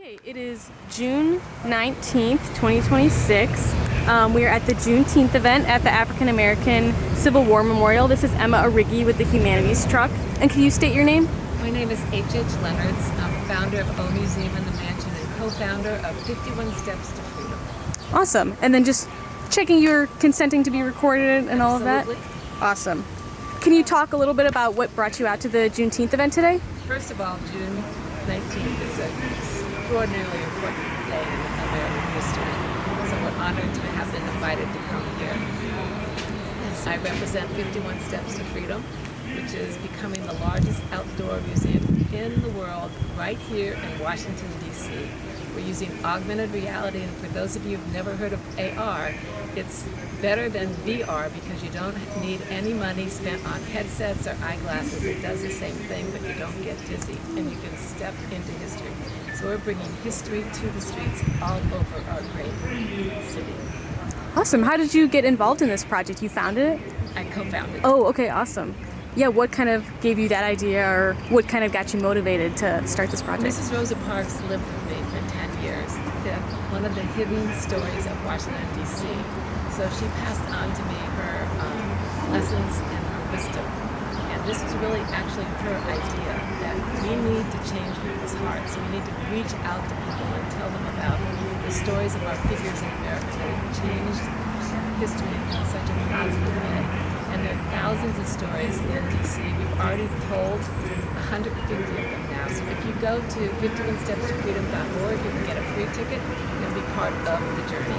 Okay, it is June 19th, 2026. We are at the Juneteenth event at the African American Civil War Memorial. This is Emma Arrighi with the Humanities Truck. And can you state your name? My name is HH Leonards. I'm founder of O Museum in the Mansion and co-founder of 51 Steps to Freedom. Awesome. And then just checking you're consenting to be recorded and all of that? Absolutely. Awesome. Can you talk a little bit about what brought you out to the Juneteenth event today? First of all, June 19th is an extraordinarily important day in American history. So we're honored to have been invited to come here. I represent 51 Steps to Freedom, which is becoming the largest outdoor museum in the world right here in Washington, D.C. We're using augmented reality, and for those of you who've never heard of AR, it's better than VR because you don't need any money spent on headsets or eyeglasses. It does the same thing, but you don't get dizzy, and you can step into history. So we're bringing history to the streets all over our great city. Awesome. How did you get involved in this project? You founded it? I co-founded it. Oh, okay, awesome. Yeah, what kind of gave you that idea, or what kind of got you motivated to start this project? Mrs. Rosa Parks lived with me for 10 years. One of the hidden stories of Washington, D.C. So she passed on to me her lessons and her wisdom. And this was really actually her idea that we need to change people's hearts. We need to reach out to people and tell them about the stories of our figures in America that have changed history in such a positive way. And there are thousands of stories in D.C. We've already told 150 of them now. So if you go to 51stepstofreedom.org, you can get a free ticket and be part of the journey.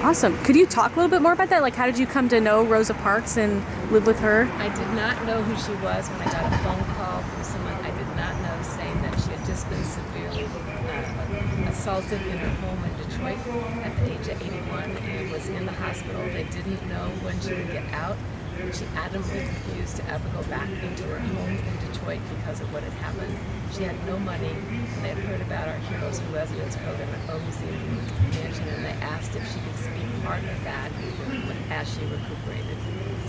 Awesome. Could you talk a little bit more about that? Like, how did you come to know Rosa Parks and live with her? I did not know who she was when I got a phone call from someone I did not know saying that she had just been severely assaulted in her home in Detroit at the age of 81 and was in the hospital. They didn't know when she would get out. She adamantly refused to ever go back into her home in Detroit because of what had happened. She had no money, and they had heard about our Heroes in Residence program at O Museum Mansion, and they asked if she could be part of that as she recuperated.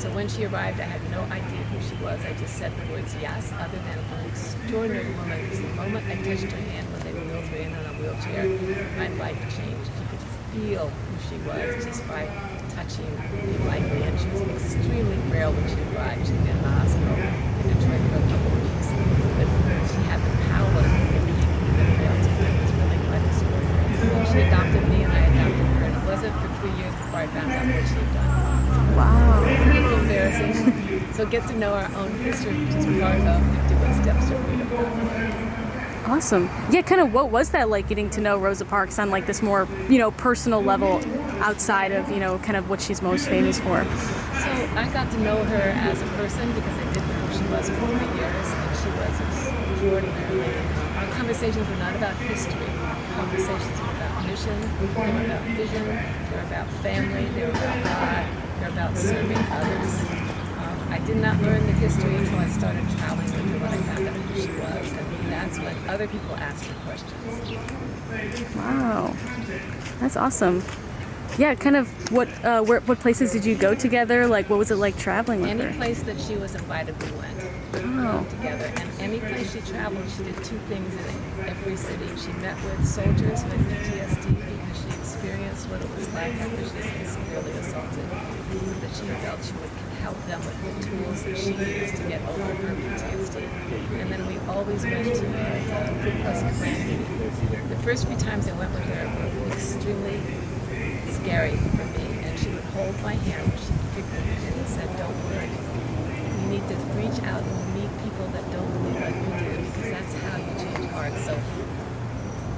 So when she arrived, I had no idea who she was. I just said the words yes, other than an extraordinary woman, because the moment I touched her hand when they wheeled her in on a wheelchair, my life changed. You could feel who she was just by touching me lightly, and she was extremely frail when she arrived. She'd been in the hospital in Detroit for a couple of weeks, but she had the power to keep the frailty. It was really quite extraordinary. And she adopted me, and I adopted her, and it wasn't for 3 years before I found out what she had done. Wow. It's a little embarrassing. So get to know our own history, which is part of 51 Steps to Freedom. Awesome. Yeah, kind of what was that like, getting to know Rosa Parks on like this more, personal level outside of, kind of what she's most famous for? So I got to know her as a person because I didn't know who she was for 3 years, and she was extraordinarily. Our conversations were not about history. Conversations were about mission, they were about vision, they were about family, they were about God, they were about serving others. I did not learn the history until I started traveling with her when I found out who she was, and that's when other people asked her questions. Wow, that's awesome. Yeah, kind of what places did you go together? Like, what was it like traveling with her? Any place that she was invited, we went. Oh. Together. And any place she traveled, she did two things in every city. She met with soldiers with PTSD because she experienced what it was like after she was severely assaulted, so that she felt she would help them with the tools that she used to get over her PTSD. And then we always went to the Ku Klux Klan meeting. The first few times I went with her were extremely scary for me, and she would hold my hand when she picked me and said, "Don't worry. You need to reach out and meet people that don't believe like you do, because that's how you change hearts." So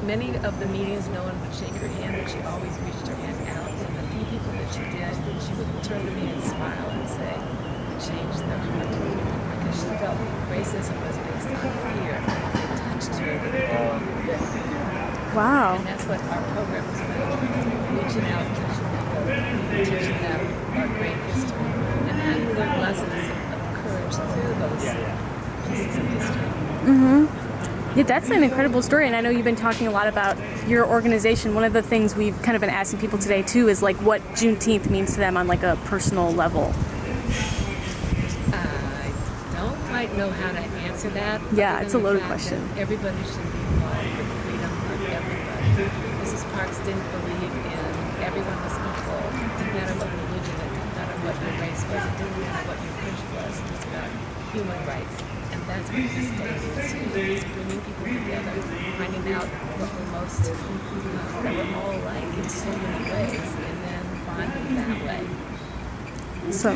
many of the meetings, no one would shake her hand, but she always reached her hand out. And the few people that she did, she would turn to me and smile and say, "It changed their heart," because she felt racism was based on fear. It touched her with all of it. Wow. And that's what our program was about, reaching out, touching people, teaching them our great history, and how you learn lessons of courage through those pieces of history. Mm-hmm. Yeah, that's an incredible story, and I know you've been talking a lot about your organization. One of the things we've kind of been asking people today, too, is like what Juneteenth means to them on like a personal level. I don't quite know how to answer that. Yeah, it's a loaded question. Everybody should be involved with freedom of every Mrs. Parks didn't believe in everyone was equal. It didn't matter what religion, it didn't matter what your race was, it didn't matter what your creed was. It was about human rights. And that's what this day is to me. It's bringing people together, finding out what we're most, that we're all alike in so many ways, and then bonding that way. So,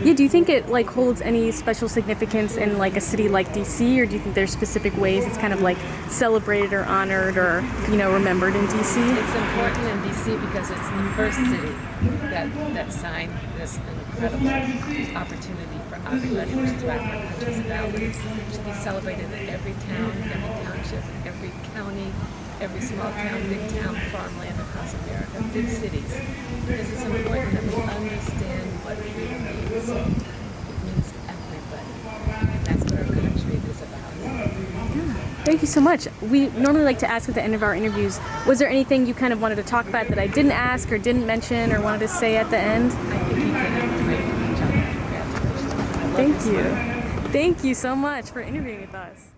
yeah, do you think it like holds any special significance in like a city like DC, or do you think there's specific ways it's kind of like celebrated or honored or, you know, remembered in DC? It's important in DC because it's the first city that signed this incredible opportunity for everybody, which is why our country's values should be celebrated in every town, every township, every county, every small town, big town, farmland across America, big cities. Because it's important that we understand what freedom means. It means to everybody. And that's what our country is about. Thank you so much. We normally like to ask at the end of our interviews, was there anything you kind of wanted to talk about that I didn't ask or didn't mention or wanted to say at the end? I think you did a great job. Congratulations. Thank you. Thank you so much for interviewing with us.